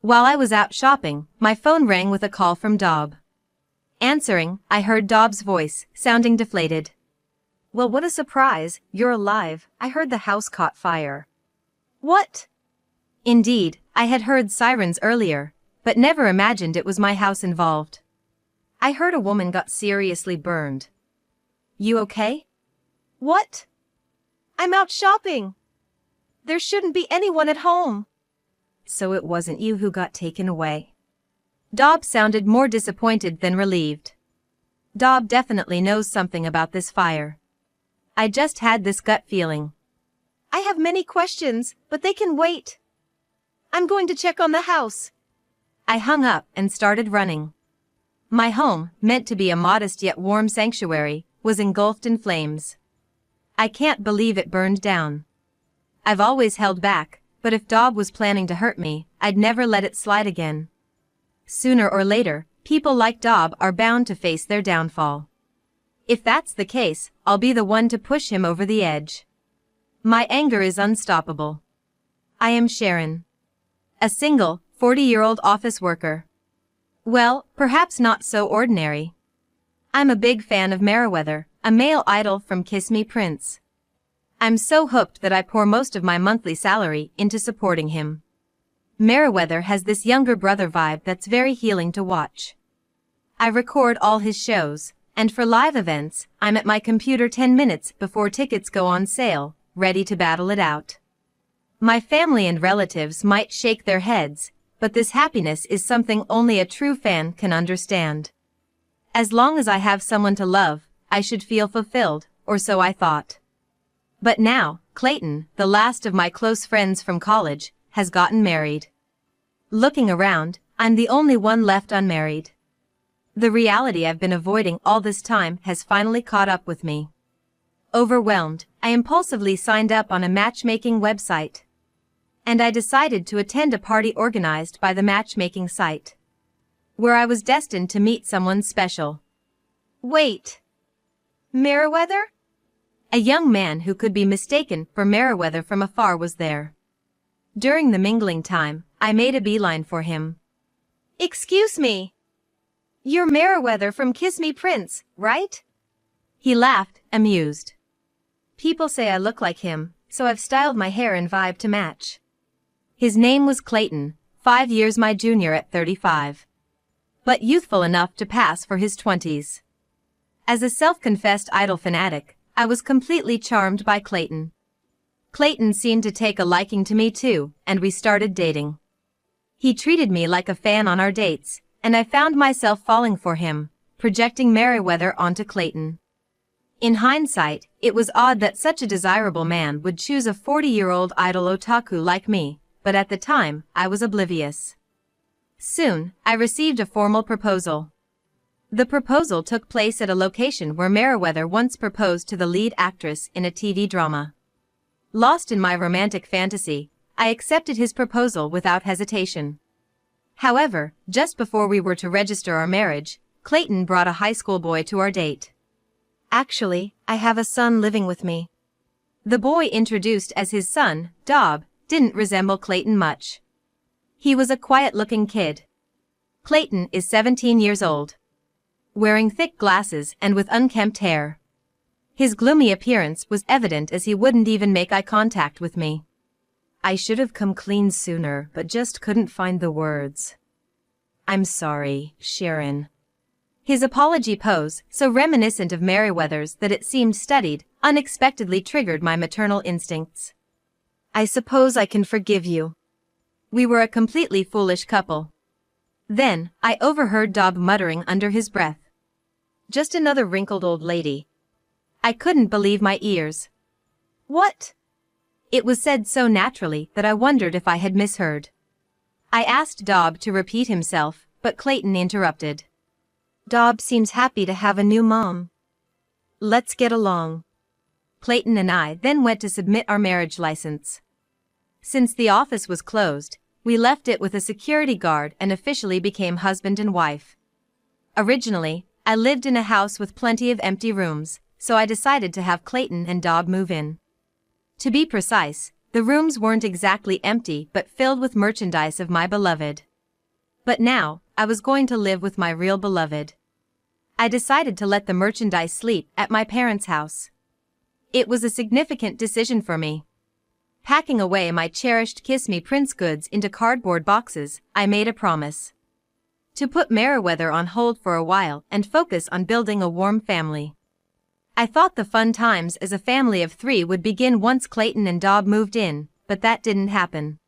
While I was out shopping, my phone rang with a call from Dob. Answering, I heard Dob's voice, sounding deflated. "Well, what a surprise, you're alive. I heard the house caught fire." "What?" Indeed, I had heard sirens earlier, but never imagined it was my house involved. "I heard a woman got seriously burned." "You okay?" "What? I'm out shopping. There shouldn't be anyone at home." "So it wasn't you who got taken away?" Dob sounded more disappointed than relieved. Dob definitely knows something about this fire. I just had this gut feeling. "I have many questions, but they can wait. I'm going to check on the house." I hung up and started running. My home, meant to be a modest yet warm sanctuary, was engulfed in flames. I can't believe it burned down. I've always held back, but if Dob was planning to hurt me, I'd never let it slide again. Sooner or later, people like Dob are bound to face their downfall. If that's the case, I'll be the one to push him over the edge. My anger is unstoppable. I am Sharon. A single, 40-year-old office worker. Well, perhaps not so ordinary. I'm a big fan of Meriwether, a male idol from Kiss Me Prince. I'm so hooked that I pour most of my monthly salary into supporting him. Meriwether has this younger brother vibe that's very healing to watch. I record all his shows, and for live events, I'm at my computer 10 minutes before tickets go on sale, ready to battle it out. My family and relatives might shake their heads, but this happiness is something only a true fan can understand. As long as I have someone to love, I should feel fulfilled, or so I thought. But now, Clayton, the last of my close friends from college, has gotten married. Looking around, I'm the only one left unmarried. The reality I've been avoiding all this time has finally caught up with me. Overwhelmed, I impulsively signed up on a matchmaking website. And I decided to attend a party organized by the matchmaking site, where I was destined to meet someone special. Wait. Meriwether? A young man who could be mistaken for Meriwether from afar was there. During the mingling time, I made a beeline for him. "Excuse me. You're Meriwether from Kiss Me Prince, right?" He laughed, amused. "People say I look like him, so I've styled my hair and vibe to match." His name was Clayton, 5 years my junior at 35. But youthful enough to pass for his 20s. As a self-confessed idol fanatic, I was completely charmed by Clayton. Clayton seemed to take a liking to me too, and we started dating. He treated me like a fan on our dates, and I found myself falling for him, projecting Meriwether onto Clayton. In hindsight, it was odd that such a desirable man would choose a 40-year-old idol otaku like me, but at the time, I was oblivious. Soon, I received a formal proposal. The proposal took place at a location where Meriwether once proposed to the lead actress in a TV drama. Lost in my romantic fantasy, I accepted his proposal without hesitation. However, just before we were to register our marriage, Clayton brought a high school boy to our date. "Actually, I have a son living with me." The boy introduced as his son, Dob, didn't resemble Clayton much. He was a quiet-looking kid. Clayton is 17 years old. Wearing thick glasses and with unkempt hair. His gloomy appearance was evident as he wouldn't even make eye contact with me. "I should have come clean sooner, but just couldn't find the words. I'm sorry, Sharon." His apology pose, so reminiscent of Meriwether's that it seemed studied, unexpectedly triggered my maternal instincts. "I suppose I can forgive you." We were a completely foolish couple. Then, I overheard Dob muttering under his breath. "Just another wrinkled old lady." I couldn't believe my ears. "What?" It was said so naturally that I wondered if I had misheard. I asked Dob to repeat himself, but Clayton interrupted. "Dob seems happy to have a new mom. Let's get along." Clayton and I then went to submit our marriage license. Since the office was closed, we left it with a security guard and officially became husband and wife. Originally, I lived in a house with plenty of empty rooms, so I decided to have Clayton and Dob move in. To be precise, the rooms weren't exactly empty but filled with merchandise of my beloved. But now, I was going to live with my real beloved. I decided to let the merchandise sleep at my parents' house. It was a significant decision for me. Packing away my cherished Kiss Me Prince goods into cardboard boxes, I made a promise to put Meriwether on hold for a while and focus on building a warm family. I thought the fun times as a family of 3 would begin once Clayton and Dob moved in, but that didn't happen.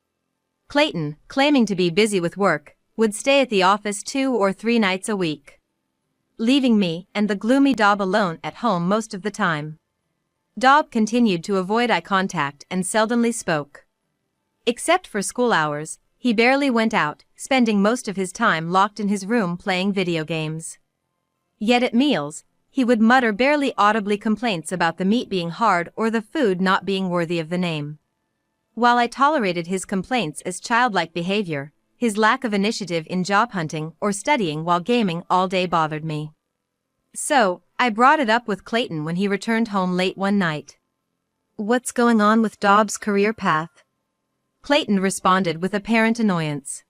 Clayton, claiming to be busy with work, would stay at the office 2 or 3 nights a week, leaving me and the gloomy Dob alone at home most of the time. Dob continued to avoid eye contact and seldomly spoke. Except for school hours, he barely went out, spending most of his time locked in his room playing video games. Yet at meals, he would mutter barely audibly complaints about the meat being hard or the food not being worthy of the name. While I tolerated his complaints as childlike behavior, his lack of initiative in job hunting or studying while gaming all day bothered me. So, I brought it up with Clayton when he returned home late one night. "What's going on with Dob's career path?" Clayton responded with apparent annoyance.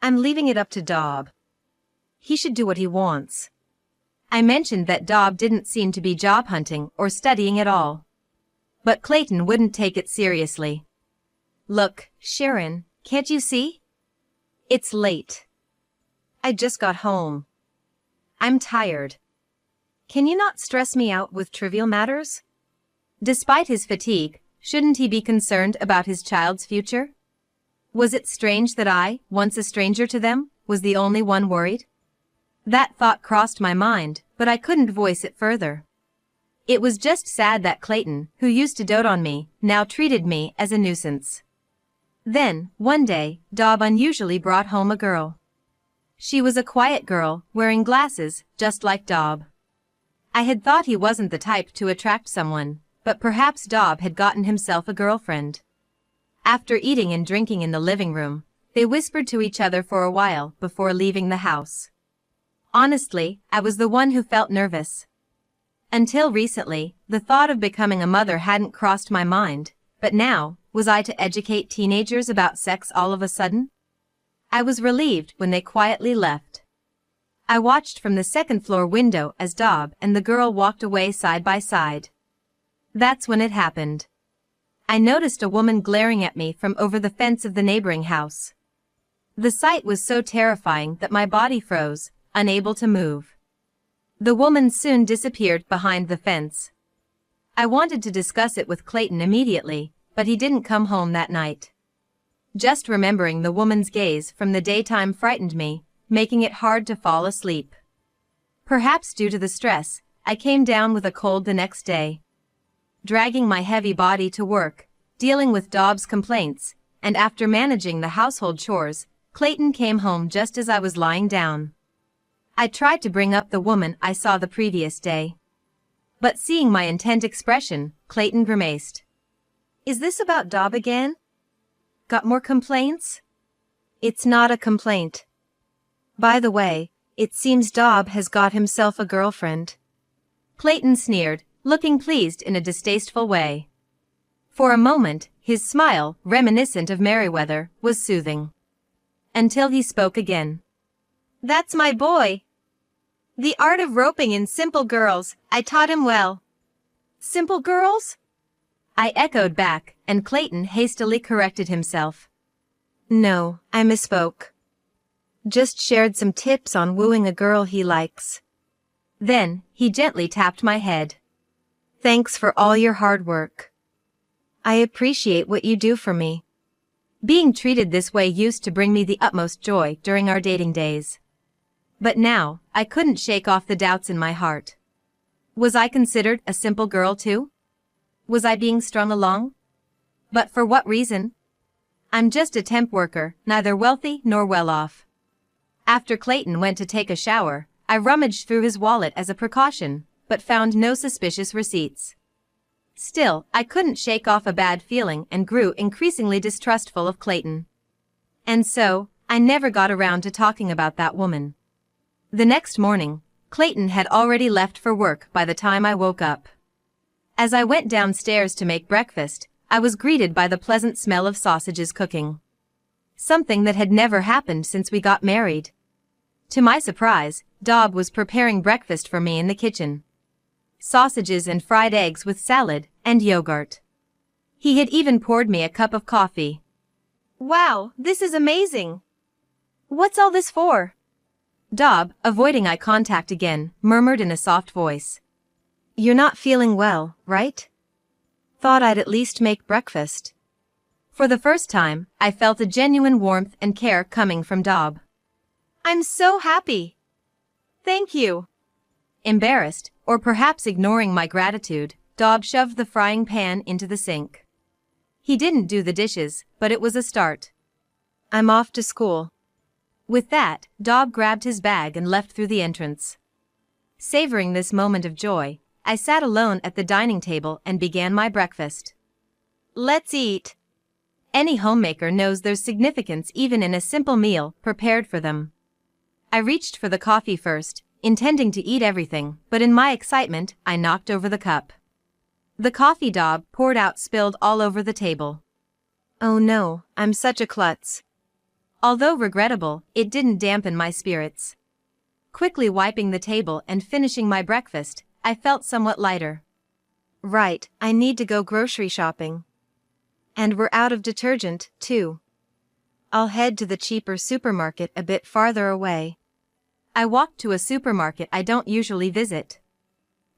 "I'm leaving it up to Dob. He should do what he wants." I mentioned that Dob didn't seem to be job hunting or studying at all. But Clayton wouldn't take it seriously. "Look, Sharon, can't you see? It's late. I just got home. I'm tired. Can you not stress me out with trivial matters?" Despite his fatigue, shouldn't he be concerned about his child's future? Was it strange that I, once a stranger to them, was the only one worried? That thought crossed my mind, but I couldn't voice it further. It was just sad that Clayton, who used to dote on me, now treated me as a nuisance. Then, one day, Dob unusually brought home a girl. She was a quiet girl, wearing glasses, just like Dob. I had thought he wasn't the type to attract someone, but perhaps Dob had gotten himself a girlfriend. After eating and drinking in the living room, they whispered to each other for a while before leaving the house. Honestly, I was the one who felt nervous. Until recently, the thought of becoming a mother hadn't crossed my mind, but now, was I to educate teenagers about sex all of a sudden? I was relieved when they quietly left. I watched from the second-floor window as Dob and the girl walked away side by side. That's when it happened. I noticed a woman glaring at me from over the fence of the neighboring house. The sight was so terrifying that my body froze, unable to move. The woman soon disappeared behind the fence. I wanted to discuss it with Clayton immediately, but he didn't come home that night. Just remembering the woman's gaze from the daytime frightened me, making it hard to fall asleep. Perhaps due to the stress, I came down with a cold the next day. Dragging my heavy body to work, dealing with Dob's complaints, and after managing the household chores, Clayton came home just as I was lying down. I tried to bring up the woman I saw the previous day. But seeing my intent expression, Clayton grimaced. "Is this about Dob again? Got more complaints?" "It's not a complaint. By the way, it seems Dob has got himself a girlfriend." Clayton sneered, looking pleased in a distasteful way. For a moment, his smile, reminiscent of Meriwether, was soothing. Until he spoke again. "That's my boy. The art of roping in simple girls, I taught him well." "Simple girls?" I echoed back, and Clayton hastily corrected himself. "No, I misspoke. Just shared some tips on wooing a girl he likes." Then, he gently tapped my head. "Thanks for all your hard work. I appreciate what you do for me." Being treated this way used to bring me the utmost joy during our dating days. But now, I couldn't shake off the doubts in my heart. Was I considered a simple girl too? Was I being strung along? But for what reason? I'm just a temp worker, neither wealthy nor well off. After Clayton went to take a shower, I rummaged through his wallet as a precaution, but found no suspicious receipts. Still, I couldn't shake off a bad feeling and grew increasingly distrustful of Clayton. And so, I never got around to talking about that woman. The next morning, Clayton had already left for work by the time I woke up. As I went downstairs to make breakfast, I was greeted by the pleasant smell of sausages cooking. something that had never happened since we got married. To my surprise, Dob was preparing breakfast for me in the kitchen. Sausages and fried eggs with salad and yogurt. He had even poured me a cup of coffee. Wow, this is amazing. What's all this for? Dob, avoiding eye contact again, murmured in a soft voice. You're not feeling well, right? Thought I'd at least make breakfast. For the first time, I felt a genuine warmth and care coming from Dob. I'm so happy. Thank you. Embarrassed, or perhaps ignoring my gratitude, Dob shoved the frying pan into the sink. He didn't do the dishes, but it was a start. I'm off to school. With that, Dob grabbed his bag and left through the entrance. Savoring this moment of joy, I sat alone at the dining table and began my breakfast. Let's eat. Any homemaker knows there's significance even in a simple meal prepared for them. I reached for the coffee first, intending to eat everything, but in my excitement, I knocked over the cup. The coffee Dob poured out spilled all over the table. Oh no, I'm such a klutz. Although regrettable, it didn't dampen my spirits. Quickly wiping the table and finishing my breakfast, I felt somewhat lighter. Right, I need to go grocery shopping. And we're out of detergent, too. I'll head to the cheaper supermarket a bit farther away. I walked to a supermarket I don't usually visit.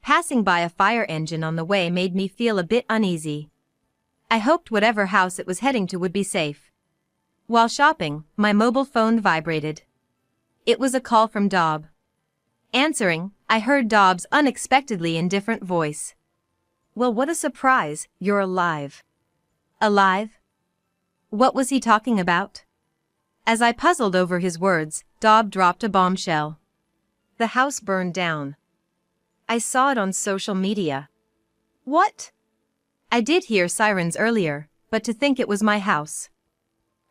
Passing by a fire engine on the way made me feel a bit uneasy. I hoped whatever house it was heading to would be safe. While shopping, my mobile phone vibrated. It was a call from Dob. Answering, I heard Dob's unexpectedly indifferent voice. Well, what a surprise, you're alive. Alive? What was he talking about? As I puzzled over his words, Dob dropped a bombshell. The house burned down. I saw it on social media. What? I did hear sirens earlier, but to think it was my house.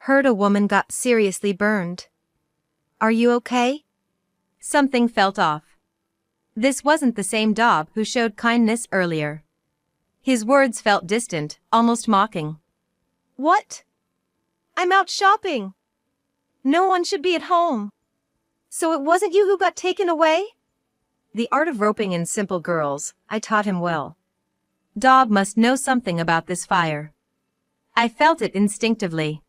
Heard a woman got seriously burned. Are you okay? Something felt off. This wasn't the same Dob who showed kindness earlier. His words felt distant, almost mocking. What? I'm out shopping. No one should be at home. So it wasn't you who got taken away? The art of roping in simple girls, I taught him well. Dob must know something about this fire. I felt it instinctively.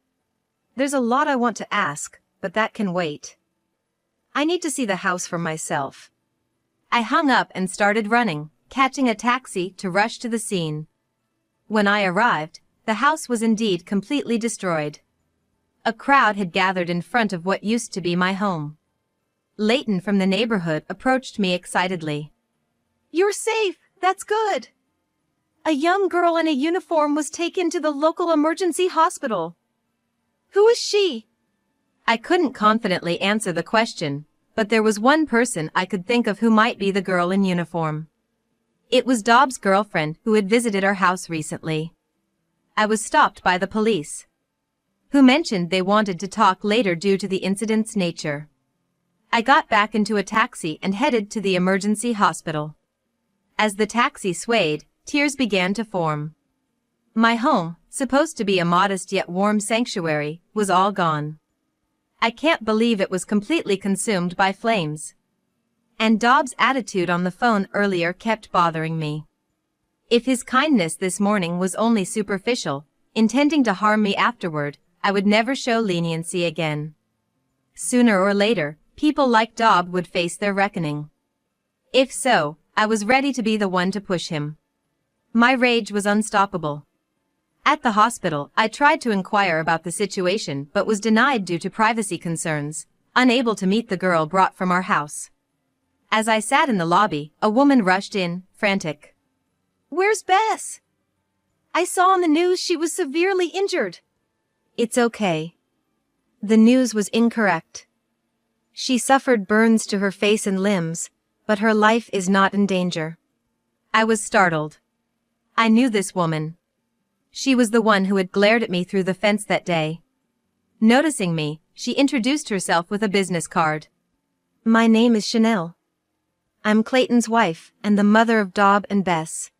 There's a lot I want to ask, but that can wait. I need to see the house for myself. I hung up and started running, catching a taxi to rush to the scene. When I arrived, the house was indeed completely destroyed. A crowd had gathered in front of what used to be my home. Leighton from the neighborhood approached me excitedly. You're safe, that's good. A young girl in a uniform was taken to the local emergency hospital. Who is she? I couldn't confidently answer the question, but there was one person I could think of who might be the girl in uniform. It was Dob's girlfriend who had visited our house recently. I was stopped by the police, who mentioned they wanted to talk later due to the incident's nature. I got back into a taxi and headed to the emergency hospital. As the taxi swayed, tears began to form. My home, supposed to be a modest yet warm sanctuary, was all gone. I can't believe it was completely consumed by flames. And Dob's attitude on the phone earlier kept bothering me. If his kindness this morning was only superficial, intending to harm me afterward, I would never show leniency again. Sooner or later, people like Dob would face their reckoning. If so, I was ready to be the one to push him. My rage was unstoppable. At the hospital, I tried to inquire about the situation but was denied due to privacy concerns, unable to meet the girl brought from our house. As I sat in the lobby, a woman rushed in, frantic. Where's Bess? I saw on the news she was severely injured. It's okay. The news was incorrect. She suffered burns to her face and limbs, but her life is not in danger. I was startled. I knew this woman. She was the one who had glared at me through the fence that day. Noticing me, she introduced herself with a business card. My name is Chanel. I'm Clayton's wife and the mother of Dob and Bess.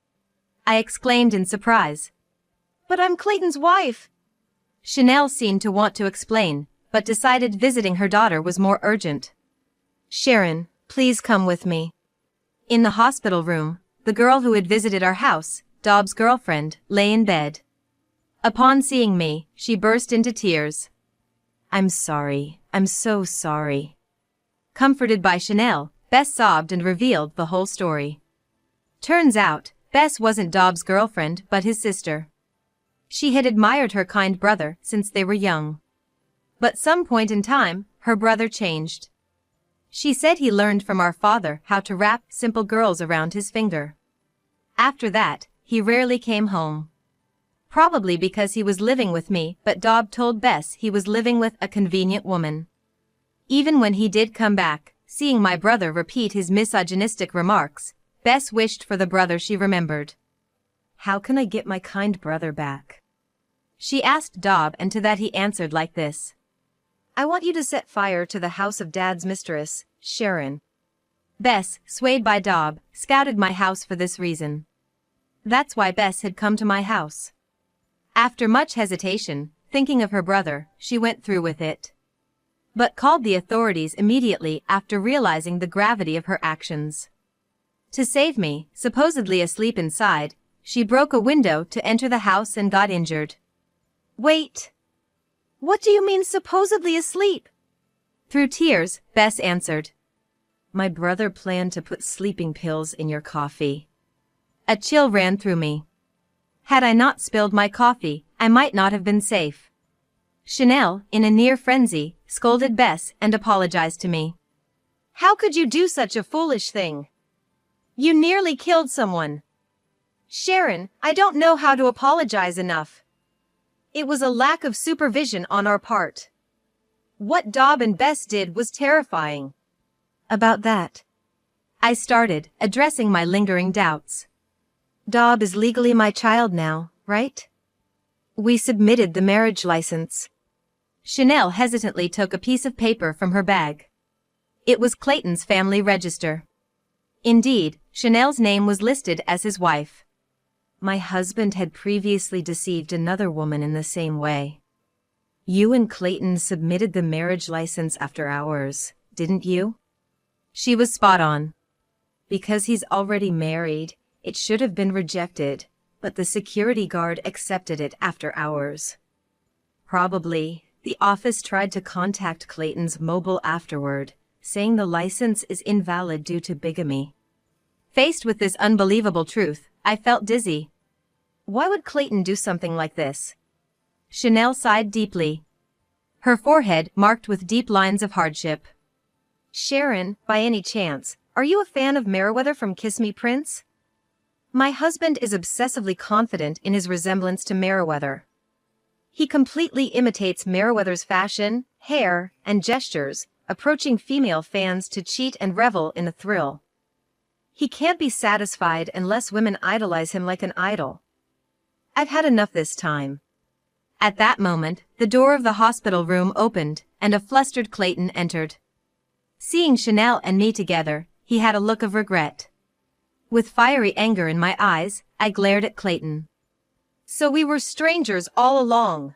I exclaimed in surprise. But I'm Clayton's wife. Chanel seemed to want to explain, but decided visiting her daughter was more urgent. Sharon, please come with me. In the hospital room, the girl who had visited our house, Dobb's girlfriend, lay in bed. Upon seeing me, she burst into tears. I'm sorry, I'm so sorry. Comforted by Chanel, Bess sobbed and revealed the whole story. Turns out, Bess wasn't Dobb's girlfriend but his sister. She had admired her kind brother since they were young. But some point in time, her brother changed. She said he learned from our father how to wrap simple girls around his finger. After that, he rarely came home. Probably because he was living with me, but Dobb told Bess he was living with a convenient woman. Even when he did come back, seeing my brother repeat his misogynistic remarks, Bess wished for the brother she remembered. How can I get my kind brother back? She asked Dobb, and to that he answered like this. I want you to set fire to the house of Dad's mistress, Sharon. Bess, swayed by Dobb, scouted my house for this reason. That's why Bess had come to my house. After much hesitation, thinking of her brother, she went through with it. But called the authorities immediately after realizing the gravity of her actions. To save me, supposedly asleep inside, she broke a window to enter the house and got injured. Wait. What do you mean supposedly asleep? Through tears, Bess answered. My brother planned to put sleeping pills in your coffee. A chill ran through me. Had I not spilled my coffee, I might not have been safe. Chanel, in a near frenzy, scolded Bess and apologized to me. How could you do such a foolish thing? You nearly killed someone. Sharon, I don't know how to apologize enough. It was a lack of supervision on our part. What Dobb and Bess did was terrifying. About that, I started, addressing my lingering doubts. Dobb is legally my child now, right? We submitted the marriage license. Chanel hesitantly took a piece of paper from her bag. It was Clayton's family register. Indeed, Chanel's name was listed as his wife. My husband had previously deceived another woman in the same way. You and Clayton submitted the marriage license after hours, didn't you? She was spot on. Because he's already married, it should have been rejected, but the security guard accepted it after hours. Probably, the office tried to contact Clayton's mobile afterward, saying the license is invalid due to bigamy. Faced with this unbelievable truth, I felt dizzy. Why would Clayton do something like this? Chanel sighed deeply. Her forehead marked with deep lines of hardship. Sharon, by any chance, are you a fan of Meriwether from Kiss Me Prince? My husband is obsessively confident in his resemblance to Meriwether. He completely imitates Meriwether's fashion, hair, and gestures, approaching female fans to cheat and revel in the thrill. He can't be satisfied unless women idolize him like an idol. I've had enough this time. At that moment, the door of the hospital room opened, and a flustered Clayton entered. Seeing Chanel and me together, he had a look of regret. With fiery anger in my eyes, I glared at Clayton. So we were strangers all along.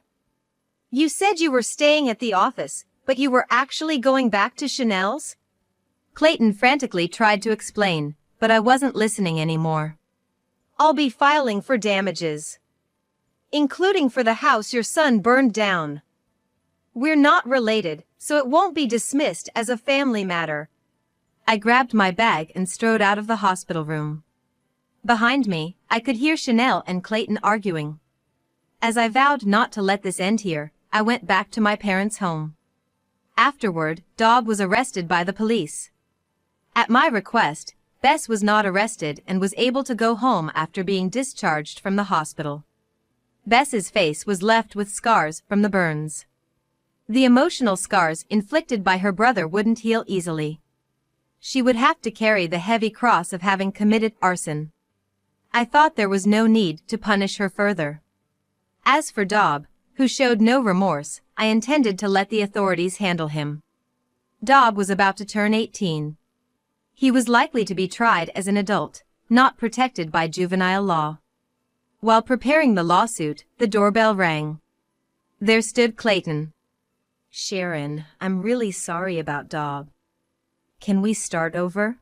You said you were staying at the office, but you were actually going back to Chanel's? Clayton frantically tried to explain, but I wasn't listening anymore. I'll be filing for damages. Including for the house your son burned down. We're not related, so it won't be dismissed as a family matter. I grabbed my bag and strode out of the hospital room. Behind me, I could hear Chanel and Clayton arguing. As I vowed not to let this end here, I went back to my parents' home. Afterward, Dobb was arrested by the police. At my request, Bess was not arrested and was able to go home after being discharged from the hospital. Bess's face was left with scars from the burns. The emotional scars inflicted by her brother wouldn't heal easily. She would have to carry the heavy cross of having committed arson. I thought there was no need to punish her further. As for Dobb, who showed no remorse, I intended to let the authorities handle him. Dobb was about to turn 18. He was likely to be tried as an adult, not protected by juvenile law. While preparing the lawsuit, the doorbell rang. There stood Clayton. Sharon, I'm really sorry about Dob. Can we start over?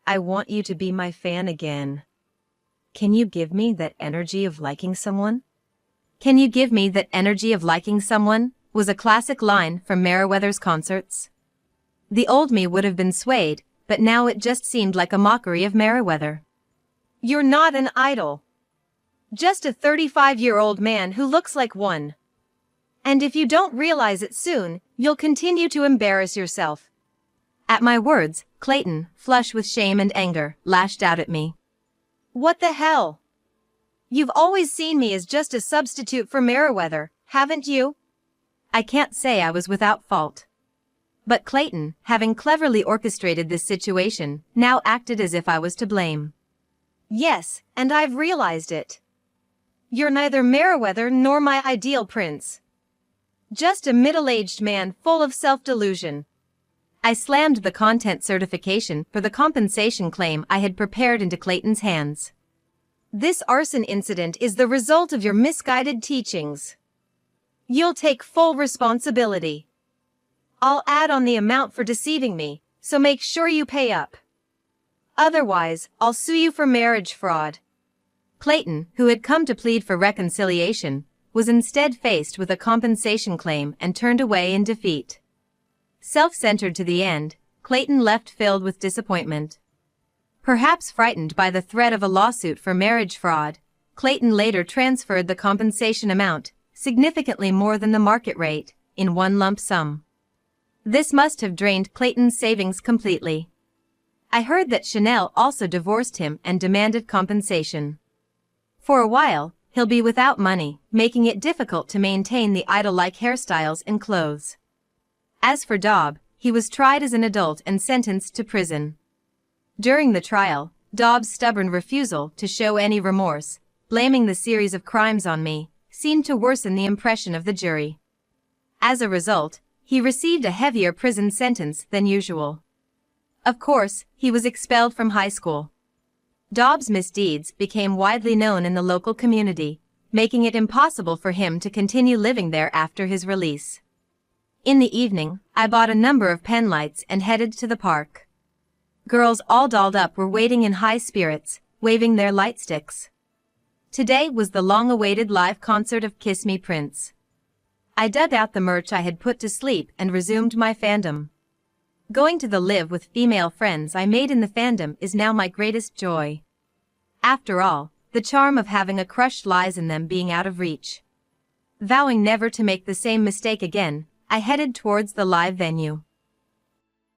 I want you to be my fan again. Can you give me that energy of liking someone? Can you give me that energy of liking someone? Was a classic line from Meriwether's concerts. The old me would have been swayed, but now it just seemed like a mockery of Meriwether. You're not an idol. Just a 35-year-old man who looks like one. And if you don't realize it soon, you'll continue to embarrass yourself. At my words, Clayton, flush with shame and anger, lashed out at me. What the hell? You've always seen me as just a substitute for Meriwether, haven't you? I can't say I was without fault. But Clayton, having cleverly orchestrated this situation, now acted as if I was to blame. Yes, and I've realized it. You're neither Meriwether nor my ideal prince. Just a middle-aged man full of self-delusion. I slammed the content certification for the compensation claim I had prepared into Clayton's hands. This arson incident is the result of your misguided teachings. You'll take full responsibility. I'll add on the amount for deceiving me, so make sure you pay up. Otherwise, I'll sue you for marriage fraud. Clayton, who had come to plead for reconciliation, was instead faced with a compensation claim and turned away in defeat. Self-centered to the end, Clayton left filled with disappointment. Perhaps frightened by the threat of a lawsuit for marriage fraud, Clayton later transferred the compensation amount, significantly more than the market rate, in one lump sum. This must have drained Clayton's savings completely. I heard that Chanel also divorced him and demanded compensation. For a while, he'll be without money, making it difficult to maintain the idol-like hairstyles and clothes. As for Dob, he was tried as an adult and sentenced to prison. During the trial, Dob's stubborn refusal to show any remorse, blaming the series of crimes on me, seemed to worsen the impression of the jury. As a result, he received a heavier prison sentence than usual. Of course, he was expelled from high school. Dob's misdeeds became widely known in the local community, making it impossible for him to continue living there after his release. In the evening, I bought a number of pen lights and headed to the park. Girls all dolled up were waiting in high spirits, waving their light sticks. Today was the long-awaited live concert of Kiss Me Prince. I dug out the merch I had put to sleep and resumed my fandom. Going to the live with female friends I made in the fandom is now my greatest joy. After all, the charm of having a crush lies in them being out of reach. Vowing never to make the same mistake again, I headed towards the live venue.